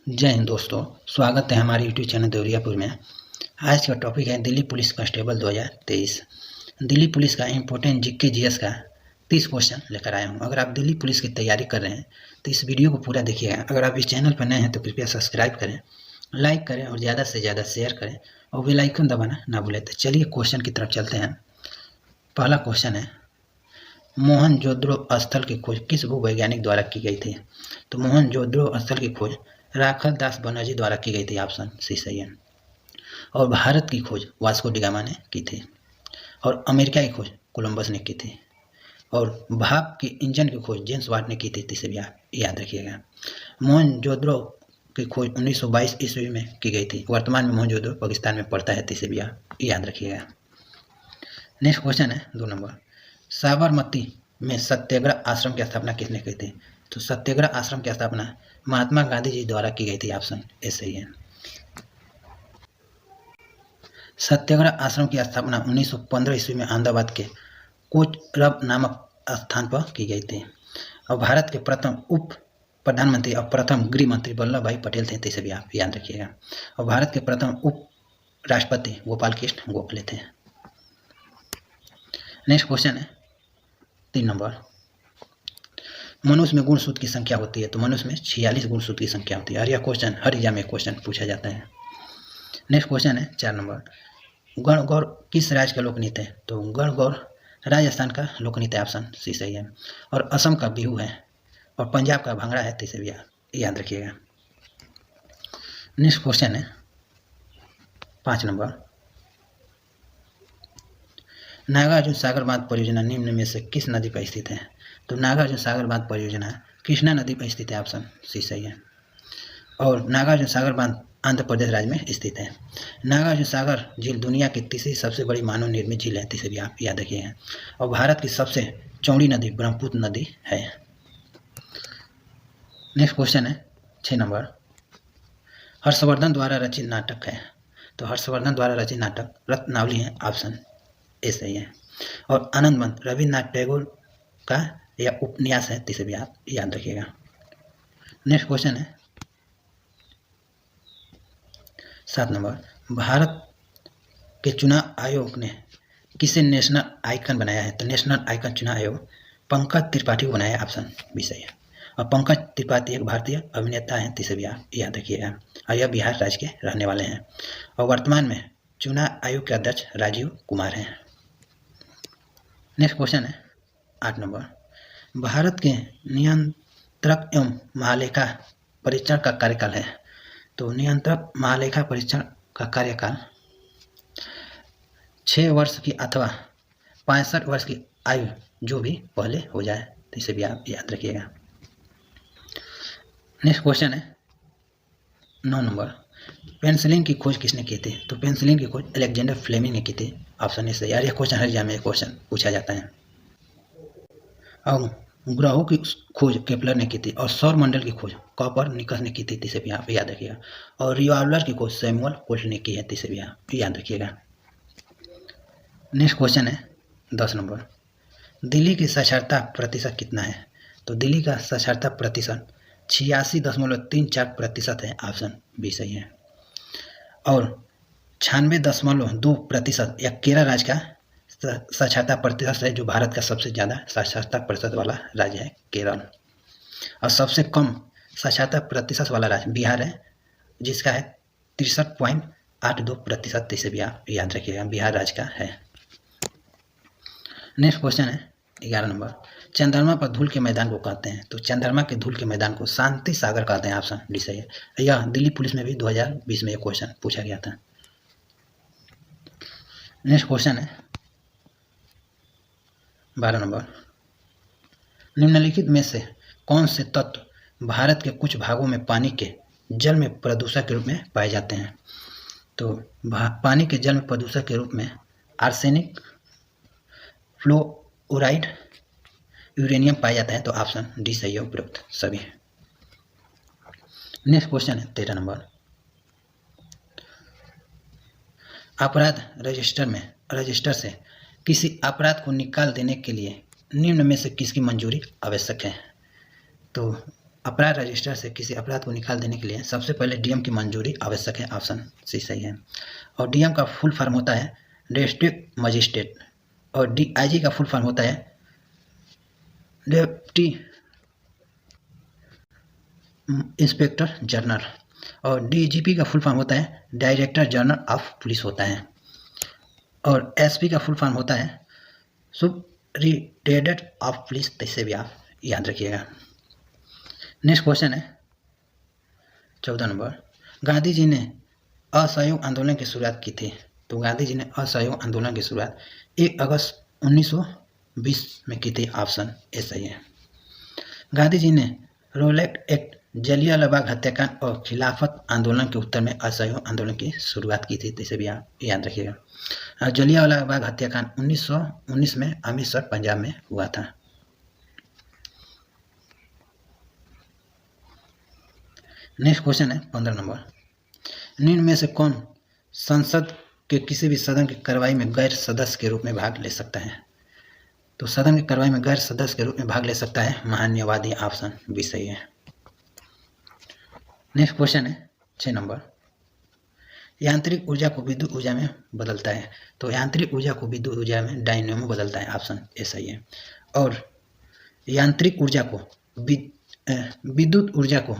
जय हिंद दोस्तों, स्वागत है हमारे यूट्यूब चैनल देवरियापुर में। आज का टॉपिक है Delhi police constable 2023। Delhi police का इम्पोर्टेंट जीके जीएस का 30 क्वेश्चन लेकर आया हूं। अगर आप दिल्ली पुलिस की तैयारी कर रहे हैं तो इस वीडियो को पूरा देखिएगा। अगर आप इस चैनल पर नए हैं तो कृपया सब्सक्राइब करें, लाइक करें और ज़्यादा से ज़्यादा शेयर करें और बेल आइकन दबाना ना भूलें। तो चलिए क्वेश्चन की तरफ चलते हैं। पहला क्वेश्चन है, मोहनजोदड़ो स्थल की खोज किस भूवैज्ञानिक द्वारा की गई थी? तो मोहनजोदड़ो स्थल की खोज राखल दास बनर्जी द्वारा की गई थी। ऑप्शन सी सही है। और भारत की खोज वास्को डी गामा ने की थी। और अमेरिका की खोज कोलंबस ने की थी। और भाप के इंजन की खोज जेम्स वाट ने की थी। इसे भी आप याद रखिएगा। मोहनजोदड़ो की खोज 1922 ईस्वी में की गई थी। वर्तमान में मोहनजोदड़ो पाकिस्तान में पड़ता है। इसे भी आप याद रखिएगा। नेक्स्ट क्वेश्चन है 2 नंबर, साबरमती में सत्याग्रह आश्रम की स्थापना किसने की थी? तो सत्याग्रह आश्रम की स्थापना महात्मा गांधी जी द्वारा की गई थी। ऑप्शन ए सही है। सत्याग्रह आश्रम की स्थापना 1915 ईस्वी में अहमदाबाद के कोचरब नामक स्थान पर की गई थी। और भारत के प्रथम उप प्रधानमंत्री और प्रथम गृह मंत्री वल्लभ भाई पटेल थे। इसे भी आप याद रखिएगा। और भारत के प्रथम उप राष्ट्रपति गोपाल कृष्ण गोखले थे। नेक्स्ट क्वेश्चन है 3 नंबर, मनुष्य में गुणसूत्र की संख्या होती है? तो मनुष्य में 46 गुणसूत्र की संख्या होती है। और यह क्वेश्चन हर एग्जाम में क्वेश्चन पूछा जाता है। नेक्स्ट क्वेश्चन है 4 नंबर, गणगौर किस राज्य का लोकनृत्य है? तो गणगौर राजस्थान का लोकनृत्य। ऑप्शन सी सही है। और असम का बिहू है और पंजाब का भांगड़ा है। तो इसे भी याद रखिएगा। नेक्स्ट क्वेश्चन है 5 नंबर, नागार्जुन सागर बांध परियोजना निम्न में से किस नदी पर स्थित है? तो नागार्जुन सागर बांध परियोजना कृष्णा नदी पर स्थित है। ऑप्शन सी सही है। और नागार्जुन सागर बांध आंध्र प्रदेश राज्य में स्थित है। नागार्जुन सागर झील दुनिया की तीसरी सबसे बड़ी मानव निर्मित झील है। इसे भी आप याद रखिएगा। और भारत की सबसे चौड़ी नदी ब्रह्मपुत्र नदी है। नेक्स्ट क्वेश्चन है 6 नंबर, हर्षवर्धन द्वारा रचित नाटक है? तो हर्षवर्धन द्वारा रचित नाटक रत्नावली है। ऑप्शन ए सही है। और आनंदवन रविन्द्रनाथ टैगोर का यह उपन्यास है। इसे भी आप याद रखिएगा। नेक्स्ट क्वेश्चन है 7 नंबर, भारत के चुनाव आयोग ने किसे नेशनल आइकन बनाया है? तो नेशनल आइकन चुनाव आयोग पंकज त्रिपाठी को बनाया। ऑप्शन बी सही है। और पंकज त्रिपाठी एक भारतीय अभिनेता हैं। इसे भी आप याद रखिएगा। और यह बिहार राज्य के रहने वाले हैं। और वर्तमान में चुनाव आयोग के अध्यक्ष राजीव कुमार हैं। नेक्स्ट क्वेश्चन है 8 नंबर, भारत के नियंत्रक एवं महालेखा परीक्षण का कार्यकाल है? तो नियंत्रक महालेखा परीक्षण का कार्यकाल 6 वर्ष की अथवा 65 वर्ष की आयु जो भी पहले हो जाए। तो इसे भी आप याद रखिएगा। नेक्स्ट क्वेश्चन है 9 नंबर, पेनिसिलिन की खोज किसने की थी? तो पेनिसिलिन की खोज अलेक्जेंडर फ्लेमिंग ने की थी। ऑप्शन ए सही है। यह क्वेश्चन हर एग्जाम में क्वेश्चन पूछा जाता है। और ग्रहों की खोज केपलर ने की थी। और सौर मंडल की खोज कॉपरनिकस ने की थी। इसे भी आप याद रखिएगा। और रिवॉल्वर की खोज सैमुअल होल्ट ने की है। इसे भी आप याद रखिएगा। नेक्स्ट क्वेश्चन है 10 नंबर, दिल्ली की साक्षरता प्रतिशत कितना है? तो दिल्ली का साक्षरता प्रतिशत 86.34% है। ऑप्शन बी सही है। और 96.2% यह केरल राज्य का साक्षरता प्रतिशत है, जो भारत का सबसे ज़्यादा साक्षरता प्रतिशत वाला राज्य है केरल। और सबसे कम साक्षरता प्रतिशत वाला राज्य बिहार है, जिसका है 63.82%। इसे भी आप याद रखिएगा। बिहार राज्य का है। नेक्स्ट क्वेश्चन है 11 नंबर, चंद्रमा पर धूल के मैदान को कहते हैं? तो चंद्रमा के धूल के मैदान को शांति सागर कहते हैं। ऑप्शन डी सही है। यह दिल्ली पुलिस में भी 2020 में यह क्वेश्चन पूछा गया था। नेक्स्ट क्वेश्चन है 12 नंबर, निम्नलिखित में से कौन से तत्व भारत के कुछ भागों में पानी के जल में प्रदूषक के रूप में पाए जाते हैं? तो पानी के जल में प्रदूषक के रूप में आर्सेनिक, फ्लोराइड, यूरेनियम पाया जाता है। तो ऑप्शन डी सही है। उपरोक्त सभी। नेक्स्ट क्वेश्चन है 13 नंबर, अपराध रजिस्टर से किसी अपराध को निकाल देने के लिए निम्न में से किसकी मंजूरी आवश्यक है? तो अपराध रजिस्टर से किसी अपराध को निकाल देने के लिए सबसे पहले डीएम की मंजूरी आवश्यक है, ऑप्शन सी सही है। और डीएम का फुल फॉर्म होता है डिस्ट्रिक्ट मजिस्ट्रेट, और डीआईजी का फुल फॉर्म होता है डिप्टी इंस्पेक्टर जनरल, और डीजीपी का फुल फॉर्म होता है डायरेक्टर जनरल ऑफ पुलिस होता है, और एसपी का फुल फॉर्म होता है सुपरिटेंडेंट ऑफ पुलिस, इसे भी आप याद रखिएगा। नेक्स्ट क्वेश्चन है 14 नंबर, गांधी जी ने असहयोग आंदोलन की शुरुआत की थी। तो गांधी जी ने असहयोग आंदोलन की शुरुआत 1 अगस्त 1920 में की थी, ऑप्शन ए सही है। गांधी जी ने रोलेट एक्ट, जलियांवाला बाग हत्याकांड और खिलाफत आंदोलन के उत्तर में असहयोग आंदोलन की शुरुआत की थी, तो इसे भी आप याद रखिएगा। जलियांवाला बाग हत्याकांड 1919 में अमृतसर पंजाब में हुआ था। नेक्स्ट क्वेश्चन है 15 नंबर, निम्न में से कौन संसद के किसी भी सदन की कार्रवाई में गैर सदस्य के रूप में भाग ले सकता है। तो सदन की कार्रवाई में गैर सदस्य के रूप में भाग ले सकता है महान्यवादी, ऑप्शन बी सही है। नेक्स्ट क्वेश्चन है 6 नंबर, यांत्रिक ऊर्जा को विद्युत ऊर्जा में बदलता है। तो यांत्रिक ऊर्जा को विद्युत ऊर्जा में डायनेमो बदलता है, ऑप्शन ए सही है। और यांत्रिक ऊर्जा को विद्युत ऊर्जा को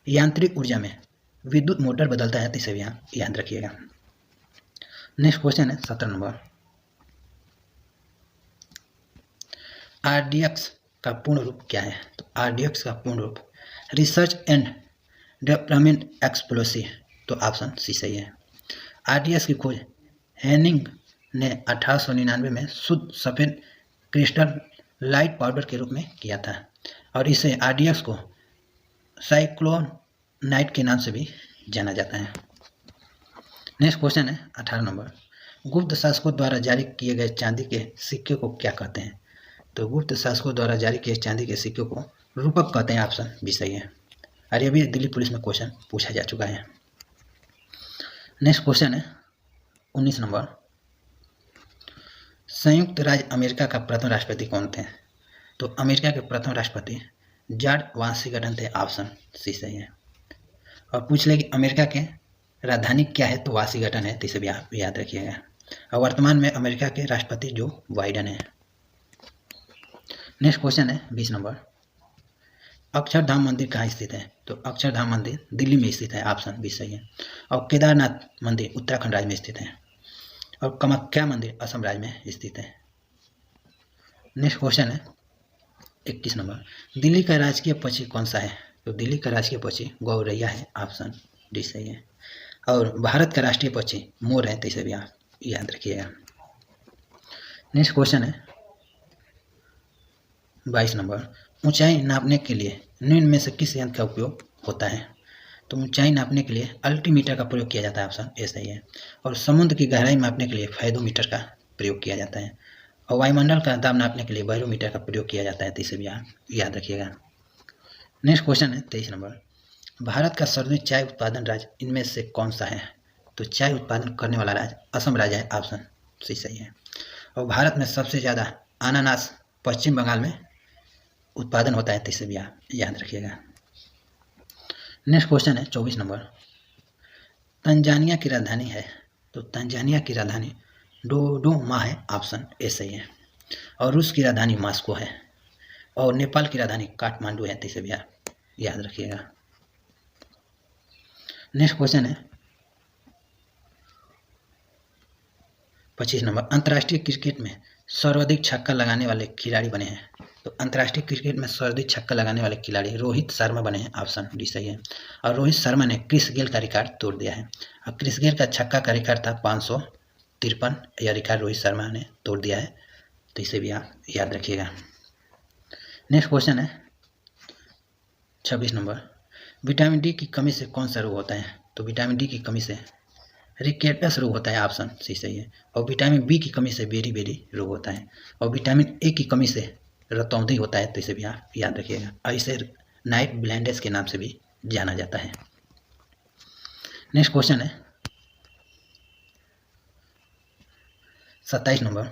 यांत्रिक ऊर्जा में विद्युत मोटर बदलता है, तो इसे भी आप याद रखिएगा। नेक्स्ट क्वेश्चन है 17 नंबर, आरडीएक्स का पूर्ण रूप क्या है। तो आरडीएक्स का पूर्ण रूप रिसर्च एंड डेवलपमेंट एक्सप्लोसिव, तो ऑप्शन सी सही है। आरडीएक्स की खोज हेनिंग ने 1899 में शुद्ध सफेद क्रिस्टल लाइट पाउडर के रूप में किया था, और इसे आरडीएक्स को साइक्लोनाइट के नाम से भी जाना जाता है। नेक्स्ट क्वेश्चन है 18 नंबर, गुप्त शासकों द्वारा जारी किए गए चांदी के सिक्के को क्या कहते हैं। तो गुप्त शासकों द्वारा जारी किए चांदी के सिक्के को रूपक कहते हैं, ऑप्शन बी सही है। और ये भी दिल्ली पुलिस में क्वेश्चन पूछा जा चुका है। नेक्स्ट क्वेश्चन है 19 नंबर, संयुक्त राज्य अमेरिका का प्रथम राष्ट्रपति कौन थे। तो अमेरिका के प्रथम राष्ट्रपति जॉर्ज वाशिंगटन थे, ऑप्शन सी सही है। और पूछ ले कि अमेरिका के राजधानी क्या है, तो वाशिंगटन है, तो इसे भी आप याद रखिएगा। और वर्तमान में अमेरिका के राष्ट्रपति जो बाइडेन है। नेक्स्ट क्वेश्चन है 20 नंबर, अक्षरधाम मंदिर कहाँ स्थित है। तो अक्षरधाम मंदिर दिल्ली में स्थित है, ऑप्शन बी सही है। और केदारनाथ मंदिर उत्तराखंड राज्य में स्थित है, और कामाख्या मंदिर असम राज्य में स्थित है। नेक्स्ट क्वेश्चन है 21 नंबर, दिल्ली का राजकीय पक्षी कौन सा है। तो दिल्ली का राजकीय पक्षी गौरैया है, ऑप्शन डी सही है। और भारत का राष्ट्रीय पक्षी मोर है, तो इसे भी आप याद रखिएगा। नेक्स्ट क्वेश्चन है 22 नंबर, ऊंचाई नापने के लिए निम्न में से किस यंत्र का उपयोग होता है। तो ऊंचाई नापने के लिए अल्टीमीटर का प्रयोग किया जाता है, ऑप्शन ए सही है। और समुद्र की गहराई मापने के लिए फेदोमीटर का प्रयोग किया जाता है। और वायुमंडल का दाब नापने के लिए बैरोमीटर का प्रयोग किया जाता है, तो इसे भी आप याद रखिएगा। नेक्स्ट क्वेश्चन है 23 नंबर, भारत का सर्वाधिक चाय उत्पादन राज्य इनमें से कौन सा है। तो चाय उत्पादन करने वाला राज्य असम राज्य है, ऑप्शन सी सही है। और भारत में सबसे ज़्यादा अनानास पश्चिम बंगाल में उत्पादन होता है, तो इसे भी आप याद रखिएगा। नेक्स्ट क्वेश्चन है 24 नंबर, तंजानिया की राजधानी है। तो तंजानिया की राजधानी डोडोमा है, ऑप्शन ए सही है। और रूस की राजधानी मॉस्को है। और नेपाल की राजधानी काठमांडू है, तो इसे भी आप याद रखिएगा। नेक्स्ट क्वेश्चन है 25 नंबर, अंतर्राष्ट्रीय क्रिकेट में सर्वाधिक छक्का लगाने वाले खिलाड़ी बने हैं। तो अंतर्राष्ट्रीय क्रिकेट में सर्वाधिक छक्का लगाने वाले खिलाड़ी रोहित शर्मा बने हैं, ऑप्शन डी सही है। और रोहित शर्मा ने क्रिस गेल का रिकॉर्ड तोड़ दिया है। और क्रिस गेल का छक्का का रिकॉर्ड था 553, यह रिकॉर्ड रोहित शर्मा ने तोड़ दिया है, तो इसे भी आप याद रखिएगा। नेक्स्ट क्वेश्चन है 26 नंबर, विटामिन डी की कमी से कौन सा रोग होता है। तो विटामिन डी की कमी से रिकेटस रोग होता है, ऑप्शन सी सही है। और विटामिन बी की कमी से बेरी रोग होता है। और विटामिन ए की कमी से रतौंधी होता है, तो इसे भी आप याद रखिएगा। और इसे नाइट ब्लाइंडनेस के नाम से भी जाना जाता है। नेक्स्ट क्वेश्चन है 27 नंबर,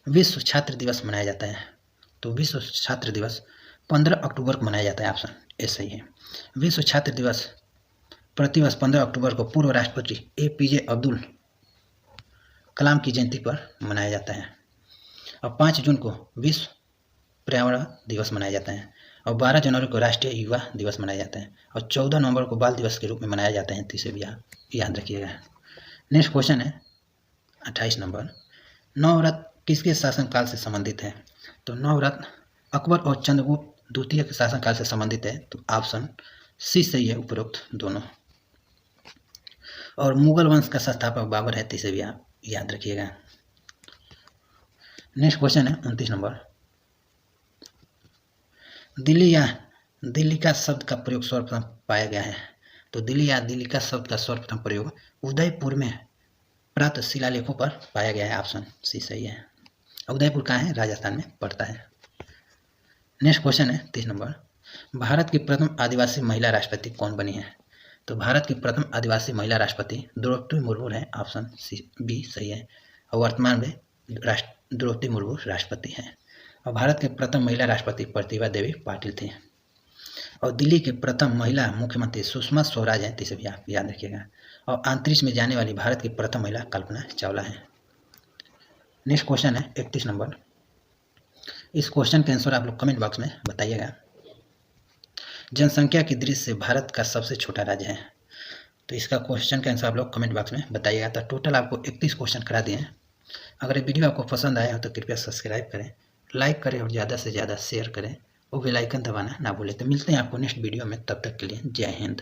विश्व छात्र दिवस मनाया जाता है। तो विश्व छात्र दिवस 15 अक्टूबर को मनाया जाता है, ऑप्शन ए सही है। विश्व छात्र दिवस प्रतिवर्ष 15 अक्टूबर को पूर्व राष्ट्रपति APJ अब्दुल कलाम की जयंती पर मनाया जाता है। और 5 जून को विश्व पर्यावरण दिवस मनाया जाता है। और 12 जनवरी को राष्ट्रीय युवा दिवस मनाया जाता है। और 14 नवंबर को बाल दिवस के रूप में मनाया जाता है। तो इसे भी याद रखिएगा। नेक्स्ट क्वेश्चन है 28 नंबर, नवरत्न किसके शासनकाल से संबंधित है? तो नवरत्न अकबर और चंद्रगुप्त द्वितीय के शासनकाल से संबंधित है। तो ऑप्शन सी सही है, उपरोक्त दोनों। और मुगल वंश का संस्थापक बाबर है। तो इसे भी आप याद रखिएगा। नेक्स्ट क्वेश्चन है 29 नंबर, दिल्ली का शब्द का प्रयोग सर्वप्रथम पाया गया है। तो दिल्ली का शब्द का सर्वप्रथम प्रयोग उदयपुर में प्राप्त शिलालेखों पर पाया गया है। ऑप्शन सी सही है। उदयपुर कहाँ है? राजस्थान में पड़ता है। नेक्स्ट क्वेश्चन है 30 नंबर, भारत की प्रथम आदिवासी महिला राष्ट्रपति कौन बनी है? तो भारत की प्रथम आदिवासी महिला राष्ट्रपति द्रौपदी मुर्मू है। ऑप्शन सी बी सही है। और वर्तमान में द्रौपदी मुर्मू राष्ट्रपति हैं। और भारत के प्रथम महिला राष्ट्रपति प्रतिभा देवी पाटिल थी। और दिल्ली के प्रथम महिला मुख्यमंत्री सुषमा स्वराज हैं। इसे भी आप याद रखिएगा। और अंतरिक्ष में जाने वाली भारत की प्रथम महिला कल्पना चावला है। नेक्स्ट क्वेश्चन है 31 नंबर, इस क्वेश्चन के आंसर आप लोग कमेंट बॉक्स में बताइएगा। जनसंख्या की दृष्टि से भारत का सबसे छोटा राज्य है। तो इसका क्वेश्चन का आंसर आप लोग कमेंट बॉक्स में बताइएगा। तो टोटल आपको 31 क्वेश्चन करा दिए हैं। अगर ये वीडियो आपको पसंद आया हो तो कृपया सब्सक्राइब करें, लाइक करें और ज़्यादा से ज़्यादा शेयर करें और बेल आइकन दबाना ना भूलें। तो मिलते हैं आपको नेक्स्ट वीडियो में, तब तक के लिए जय हिंद।